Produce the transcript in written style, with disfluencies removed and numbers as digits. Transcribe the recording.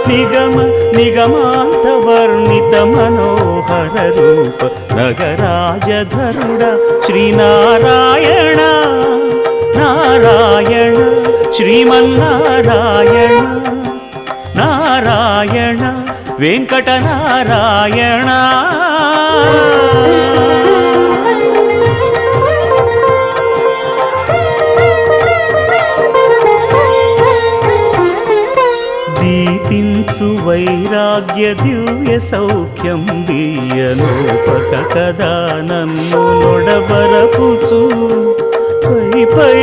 నిగమ నిగమాంత వర్ణిత మనోహర రూప నగరాజధరుడ శ్రీనారాయణ నారాయణ శ్రీమన్నారాయణ నారాయణ వెంకటనారాయణ. దీపించు వైరాగ్య దివ్య సౌఖ్యం దీయలోపక కదా నన్ను నొడబరపుచు పై పై